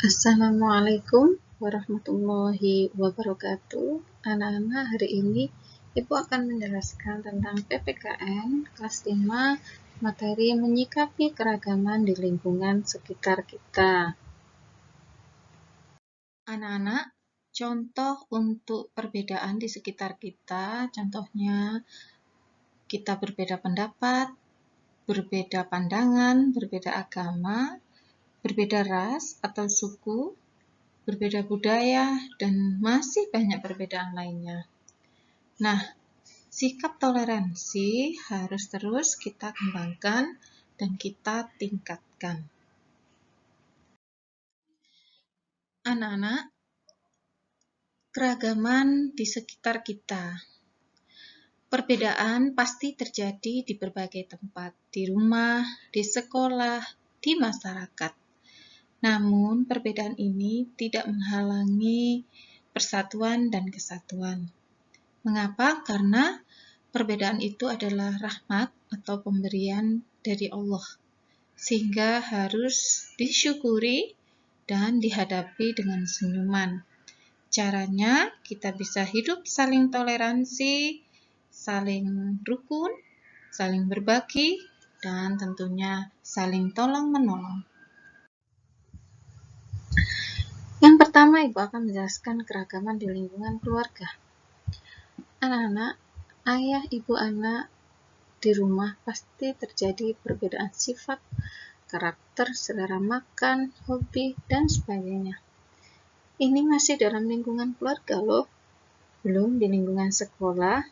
Assalamualaikum warahmatullahi wabarakatuh. Anak-anak, hari ini Ibu akan menjelaskan tentang PPKN kelas 5, materi menyikapi keragaman di lingkungan sekitar kita. Anak-anak, contoh untuk perbedaan di sekitar kita, contohnya kita berbeda pendapat, berbeda pandangan, berbeda agama, berbeda ras atau suku, berbeda budaya, dan masih banyak perbedaan lainnya. Nah, sikap toleransi harus terus kita kembangkan dan kita tingkatkan. Anak-anak, keragaman di sekitar kita. Perbedaan pasti terjadi di berbagai tempat, di rumah, di sekolah, di masyarakat. Namun, perbedaan ini tidak menghalangi persatuan dan kesatuan. Mengapa? Karena perbedaan itu adalah rahmat atau pemberian dari Allah, sehingga harus disyukuri dan dihadapi dengan senyuman. Caranya, kita bisa hidup saling toleransi, saling rukun, saling berbagi, dan tentunya saling tolong-menolong. Yang pertama, Ibu akan menjelaskan keragaman di lingkungan keluarga. Anak-anak, ayah, ibu, anak di rumah pasti terjadi perbedaan sifat, karakter, selera makan, hobi, dan sebagainya. Ini masih dalam lingkungan keluarga loh, belum di lingkungan sekolah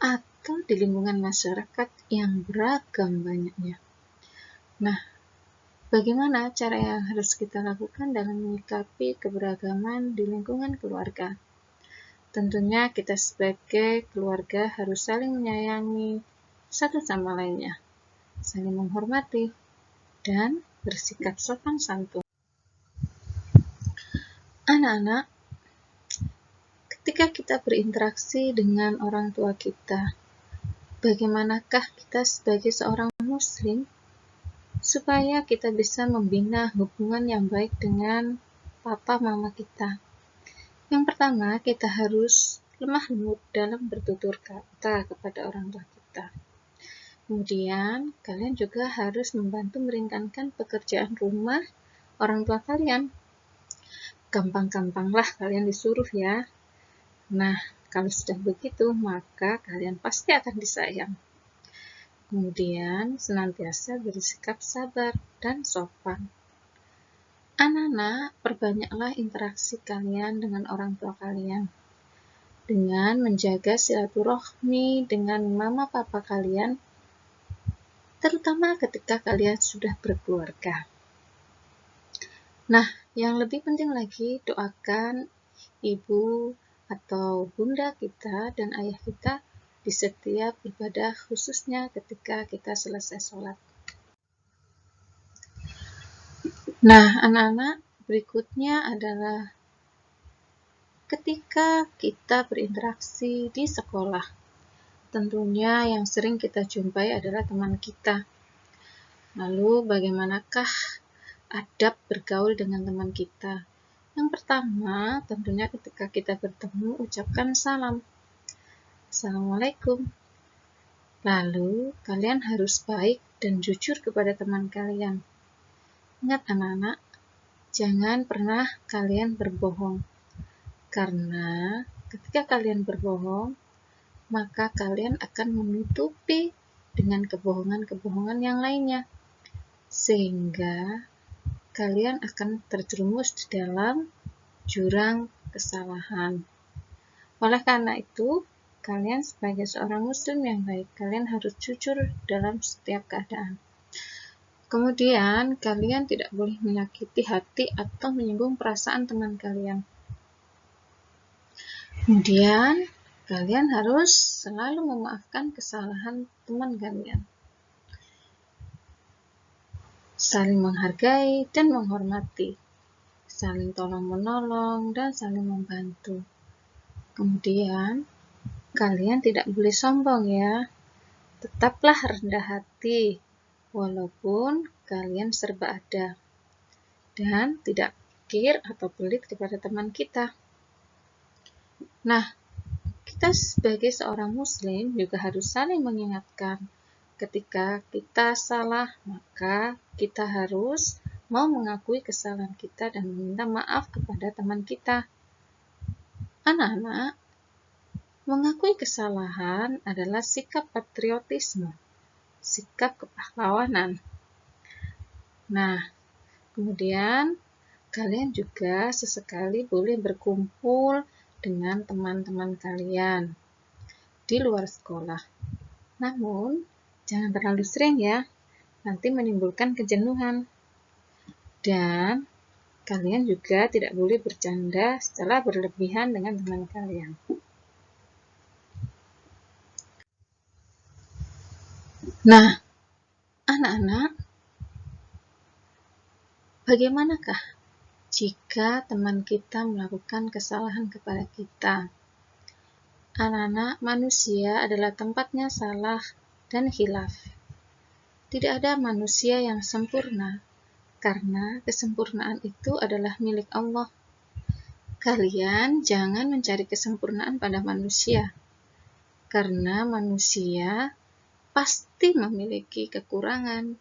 atau di lingkungan masyarakat yang beragam banyaknya. Nah, bagaimana cara yang harus kita lakukan dalam menyikapi keberagaman di lingkungan keluarga? Tentunya kita sebagai keluarga harus saling menyayangi satu sama lainnya, saling menghormati, dan bersikap sopan santun. Anak-anak, ketika kita berinteraksi dengan orang tua kita, bagaimanakah kita sebagai seorang muslim supaya kita bisa membina hubungan yang baik dengan papa mama kita? Yang pertama, kita harus lemah lembut dalam bertutur kata kepada orang tua kita. Kemudian, kalian juga harus membantu meringankan pekerjaan rumah orang tua kalian. Gampang-gampanglah kalian disuruh ya. Nah, kalau sudah begitu, maka kalian pasti akan disayang. Kemudian, senantiasa bersikap sabar dan sopan. Anak-anak, perbanyaklah interaksi kalian dengan orang tua kalian, dengan menjaga silaturahmi dengan mama papa kalian, terutama ketika kalian sudah berkeluarga. Nah, yang lebih penting lagi, doakan ibu atau bunda kita dan ayah kita di setiap ibadah, khususnya ketika kita selesai sholat. Nah, anak-anak, berikutnya adalah ketika kita berinteraksi di sekolah. Tentunya yang sering kita jumpai adalah teman kita. Lalu bagaimanakah adab bergaul dengan teman kita? Yang pertama, tentunya ketika kita bertemu, ucapkan salam. Assalamualaikum. Lalu, kalian harus baik dan jujur kepada teman kalian. Ingat anak-anak, jangan pernah kalian berbohong. Karena ketika kalian berbohong, maka kalian akan menutupi dengan kebohongan-kebohongan yang lainnya. Sehingga kalian akan terjerumus di dalam jurang kesalahan. Oleh karena itu, kalian sebagai seorang muslim yang baik, kalian harus jujur dalam setiap keadaan. Kemudian, kalian tidak boleh menyakiti hati atau menyinggung perasaan teman kalian. Kemudian, kalian harus selalu memaafkan kesalahan teman kalian. Saling menghargai dan menghormati, saling tolong-menolong dan saling membantu. Kemudian, kalian tidak boleh sombong ya. Tetaplah rendah hati, walaupun kalian serba ada. Dan tidak kikir atau pelit kepada teman kita. Nah, kita sebagai seorang muslim juga harus saling mengingatkan. Ketika kita salah, maka kita harus mau mengakui kesalahan kita dan meminta maaf kepada teman kita. Anak-anak, mengakui kesalahan adalah sikap patriotisme, sikap kepahlawanan. Nah, kemudian kalian juga sesekali boleh berkumpul dengan teman-teman kalian di luar sekolah. Namun, jangan terlalu sering ya, nanti menimbulkan kejenuhan. Dan kalian juga tidak boleh bercanda secara berlebihan dengan teman kalian. Nah, anak-anak, bagaimanakah jika teman kita melakukan kesalahan kepada kita? Anak-anak, manusia adalah tempatnya salah dan khilaf. Tidak ada manusia yang sempurna, karena kesempurnaan itu adalah milik Allah. Kalian jangan mencari kesempurnaan pada manusia, karena manusia pasti memiliki kekurangan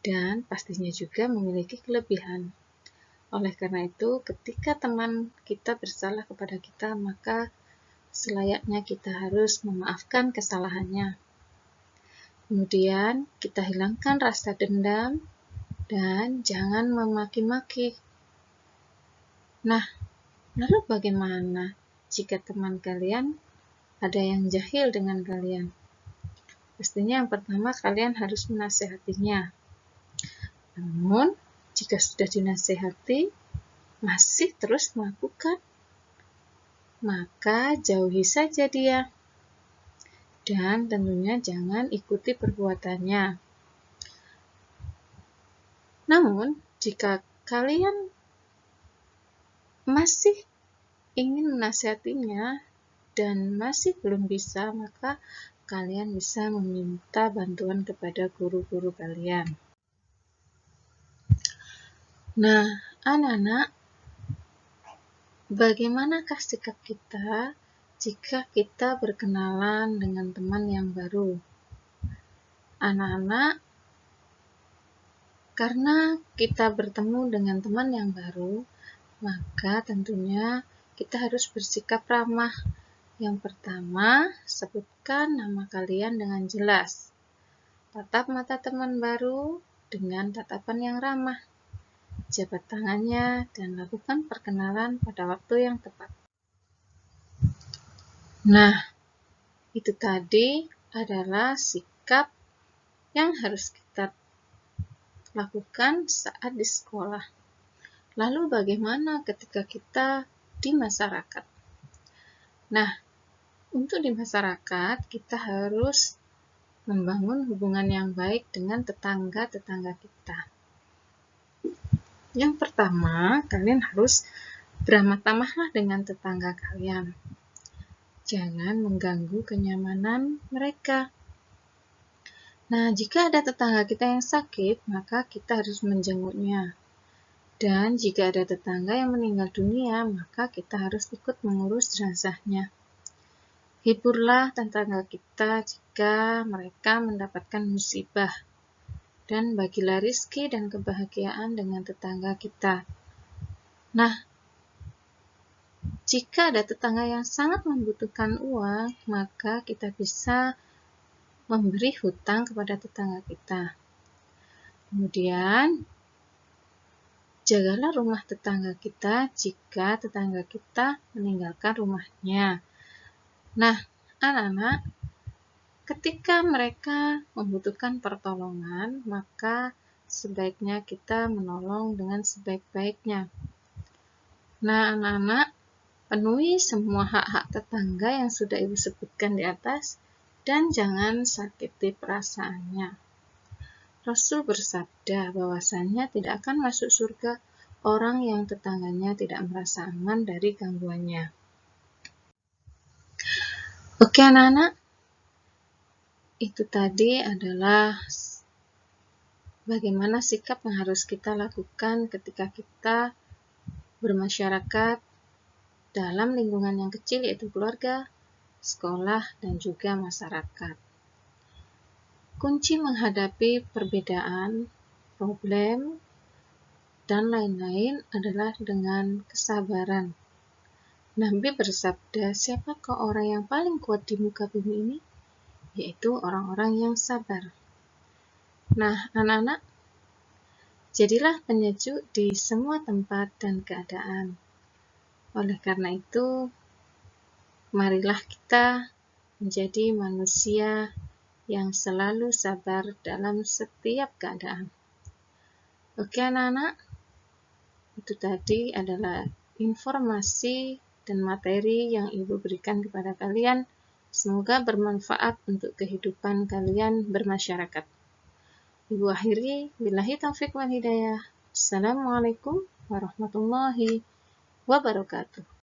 dan pastinya juga memiliki kelebihan. Oleh karena itu, ketika teman kita bersalah kepada kita, maka selayaknya kita harus memaafkan kesalahannya. Kemudian, kita hilangkan rasa dendam dan jangan memaki-maki. Nah, lalu bagaimana jika teman kalian ada yang jahil dengan kalian? Pastinya yang pertama kalian harus menasehatinya. Namun, jika sudah dinasehati, masih terus melakukan, maka jauhi saja dia. Dan tentunya jangan ikuti perbuatannya. Namun, jika kalian masih ingin menasehatinya dan masih belum bisa, maka kalian bisa meminta bantuan kepada guru-guru kalian. Nah, anak-anak, bagaimanakah sikap kita jika kita berkenalan dengan teman yang baru? Anak-anak, karena kita bertemu dengan teman yang baru, maka tentunya kita harus bersikap ramah. Yang pertama, sebutkan nama kalian dengan jelas. Tatap mata teman baru dengan tatapan yang ramah. Jabat tangannya dan lakukan perkenalan pada waktu yang tepat. Nah, itu tadi adalah sikap yang harus kita lakukan saat di sekolah. Lalu bagaimana ketika kita di masyarakat? Nah, untuk di masyarakat, kita harus membangun hubungan yang baik dengan tetangga-tetangga kita. Yang pertama, kalian harus beramah tamahlah dengan tetangga kalian. Jangan mengganggu kenyamanan mereka. Nah, jika ada tetangga kita yang sakit, maka kita harus menjenguknya. Dan jika ada tetangga yang meninggal dunia, maka kita harus ikut mengurus jenazahnya. Hiburlah tetangga kita jika mereka mendapatkan musibah, dan bagilah rizki dan kebahagiaan dengan tetangga kita. Nah, jika ada tetangga yang sangat membutuhkan uang, maka kita bisa memberi hutang kepada tetangga kita. Kemudian, jagalah rumah tetangga kita jika tetangga kita meninggalkan rumahnya. Nah, anak-anak, ketika mereka membutuhkan pertolongan, maka sebaiknya kita menolong dengan sebaik-baiknya. Nah, anak-anak, penuhi semua hak-hak tetangga yang sudah Ibu sebutkan di atas, dan jangan sakiti perasaannya. Rasul bersabda bahwasanya tidak akan masuk surga orang yang tetangganya tidak merasa aman dari gangguannya. Oke anak-anak, itu tadi adalah bagaimana sikap yang harus kita lakukan ketika kita bermasyarakat dalam lingkungan yang kecil, yaitu keluarga, sekolah, dan juga masyarakat. Kunci menghadapi perbedaan, problem, dan lain-lain adalah dengan kesabaran. Nabi bersabda, siapakah orang yang paling kuat di muka bumi ini? Yaitu orang-orang yang sabar. Nah, anak-anak, jadilah penyejuk di semua tempat dan keadaan. Oleh karena itu, marilah kita menjadi manusia yang selalu sabar dalam setiap keadaan. Oke anak-anak, itu tadi adalah informasi dan materi yang Ibu berikan kepada kalian. Semoga bermanfaat untuk kehidupan kalian bermasyarakat. Ibu akhiri, billahi taufiq wal hidayah. Assalamualaikum warahmatullahi wabarakatuh.